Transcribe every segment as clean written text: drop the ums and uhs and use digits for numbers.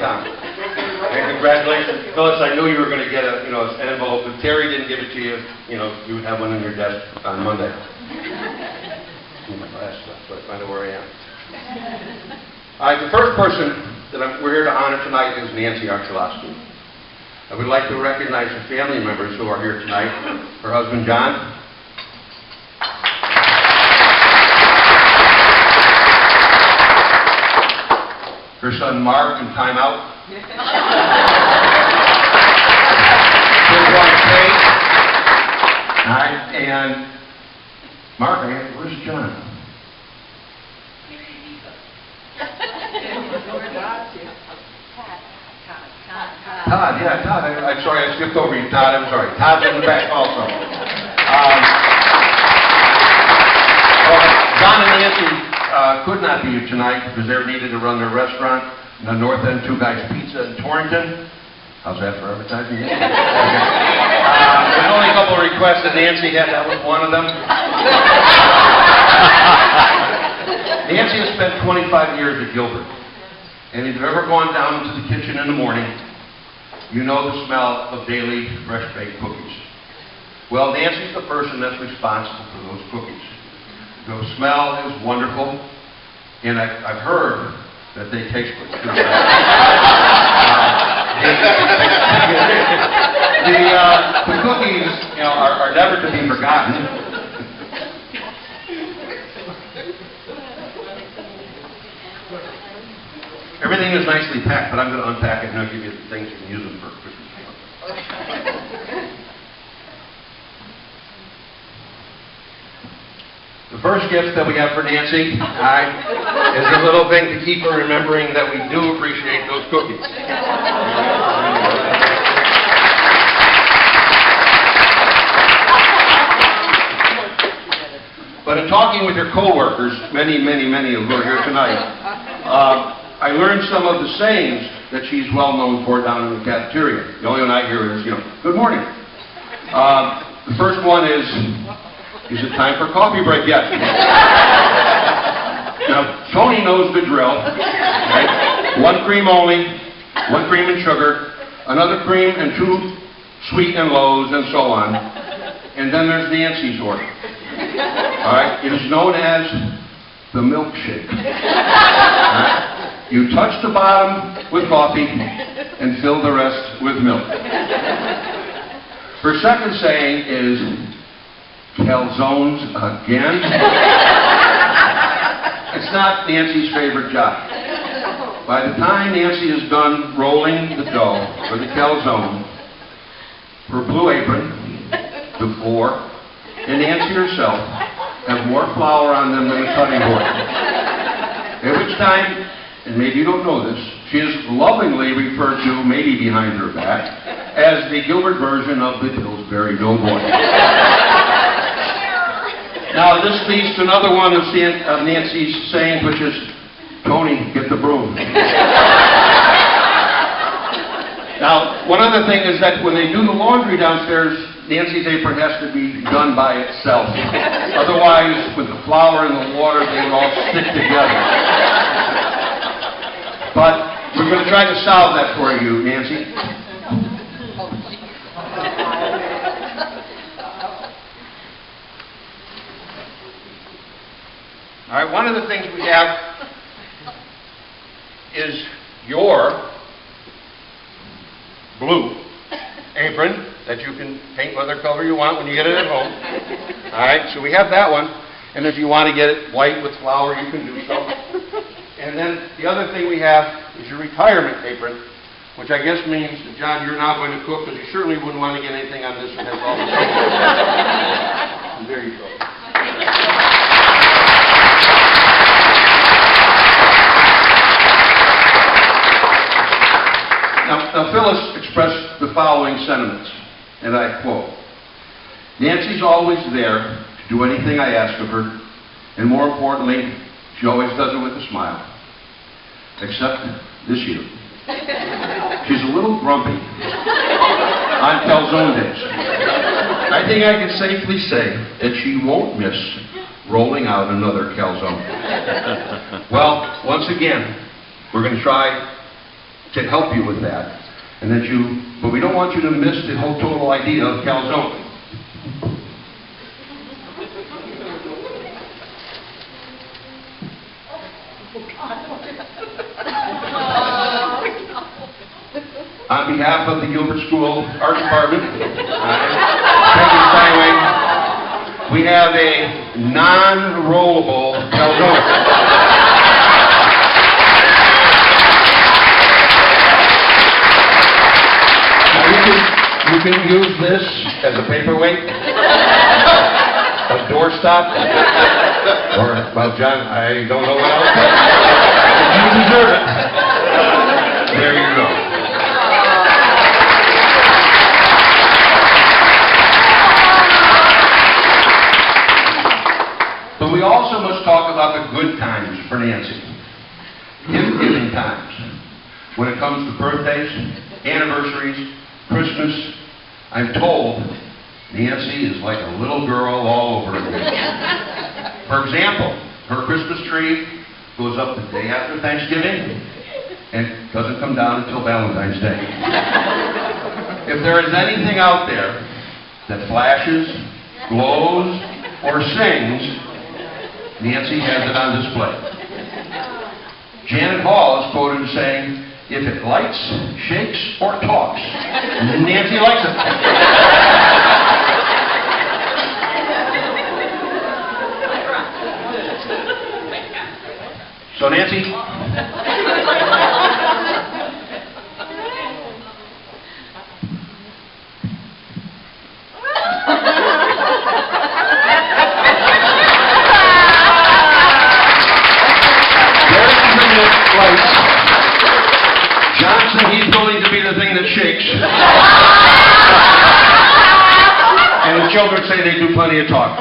Tom. And congratulations. Phyllis, I knew you were going to get an envelope. If Terry didn't give it to you, you would have one on your desk on Monday. My glasses up, so I find out where I am. All right, the first person that we're here to honor tonight is Nancy Arcelaschi. I would like to recognize the family members who are here tonight. Her husband, John. Her son, Mark, in timeout. His wife, Kate. All right, and Mark, where's John? Todd, yeah, Todd. I'm sorry, I skipped over you, Todd. I'm sorry. Todd's in the back also. John and Nancy could not be here tonight because they're needed to run their restaurant, the North End Two Guys Pizza in Torrington. How's that for advertising? Okay. There's only a couple of requests that Nancy had. That was one of them. Nancy has spent 25 years at Gilbert. And if you've ever gone down into the kitchen in the morning, you know the smell of daily fresh baked cookies. Well, Nancy's the person that's responsible for those cookies. The smell is wonderful, and I've heard that they taste good. The cookies, are never to be forgotten. Everything is nicely packed, but I'm going to unpack it and I'll give you the things you can use them for Christmas. The first gift that we have for Nancy is a little thing to keep her remembering that we do appreciate those cookies. But in talking with your co-workers, many of who are here tonight, I learned some of the sayings that she's well known for down in the cafeteria. The only one I hear is, good morning. The first one is it time for coffee break yet? Now, Tony knows the drill. Right? One cream only, one cream and sugar, another cream and two sweet and lows, and so on. And then there's Nancy's order. All right? It is known as the milkshake. Right? You touch the bottom with coffee and fill the rest with milk. Her second saying is, calzones again? It's not Nancy's favorite job. By the time Nancy is done rolling the dough for the calzone, her blue apron, the floor, and Nancy herself have more flour on them than a cutting board. At which time, and maybe you don't know this, she is lovingly referred to, maybe behind her back, as the Gilbert version of the Pillsbury Doughboy. Now, this leads to another one of Nancy's sayings, which is, Tony, get the broom. Now, one other thing is that when they do the laundry downstairs, Nancy's apron has to be done by itself. Otherwise, with the flour and the water, they would all stick together. But we're going to try to solve that for you, Nancy. All right, one of the things we have is your blue apron that you can paint whatever color you want when you get it at home. All right, so we have that one. And if you want to get it white with flour, you can do so. And then the other thing we have is your retirement apron, which I guess means that, John, you're not going to cook because you certainly wouldn't want to get anything on this that has all the and there you go. Now, Phyllis expressed the following sentiments, and I quote, Nancy's always there to do anything I ask of her, and more importantly, she always does it with a smile. Except this year. She's a little grumpy on calzone days. I think I can safely say that she won't miss rolling out another calzone. Well, once again, we're going to try to help you with that. And that but we don't want you to miss the whole total idea of calzone. On behalf of the Gilbert School Art Department, we have a non-rollable calzone. You can use this as a paperweight, a doorstop, or, well, John, I don't know what else, but you deserve it. There you go. But we also must talk about the good times for Nancy. Gift-giving times. When it comes to birthdays, anniversaries, Christmas, I'm told Nancy is like a little girl all over again. For example, her Christmas tree goes up the day after Thanksgiving and doesn't come down until Valentine's Day. If there is anything out there that flashes, glows, or sings, Nancy has it on display. Janet Hall is quoted as saying, "If it lights, shakes, or talks, Nancy likes it." So Nancy, Johnson, he's going to be the thing that shakes. And the children say they do plenty of talk.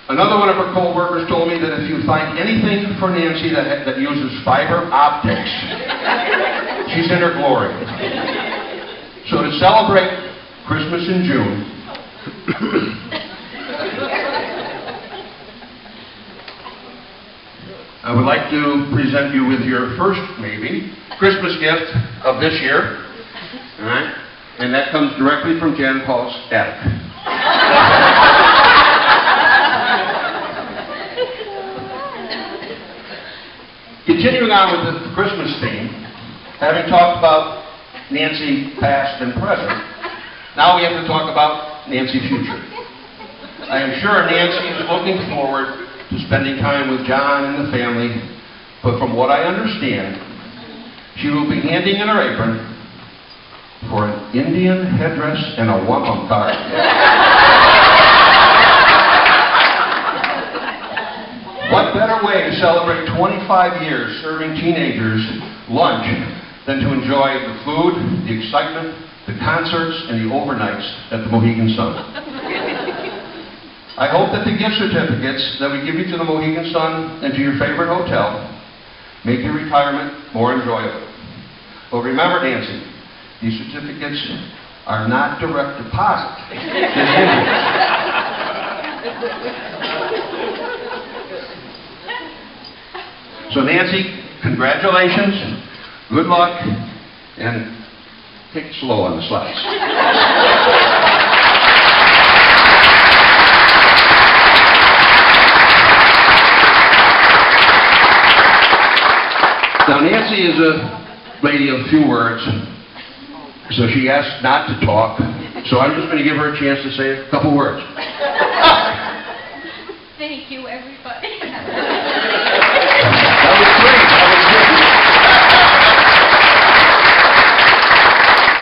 Another one of her co-workers told me that if you find anything for Nancy that uses fiber optics, she's in her glory. So to celebrate Christmas in June, I would like to present you with your first, maybe, Christmas gift of this year. All right? And that comes directly from Janet Hall's attic. Continuing on with the Christmas theme, having talked about Nancy past and present, now we have to talk about Nancy future. I am sure Nancy is looking forward to spending time with John and the family, but from what I understand, she will be handing in her apron for an Indian headdress and a wampum card. What better way to celebrate 25 years serving teenagers lunch than to enjoy the food, the excitement, the concerts, and the overnights at the Mohegan Sun. I hope that the gift certificates that we give you to the Mohegan Sun and to your favorite hotel make your retirement more enjoyable. But remember, Nancy, these certificates are not direct deposit. It's invoice. So Nancy, congratulations, good luck, and take it slow on the slides. Now Nancy is a lady of few words, so she asked not to talk, so I'm just going to give her a chance to say a couple words. Thank you, everybody.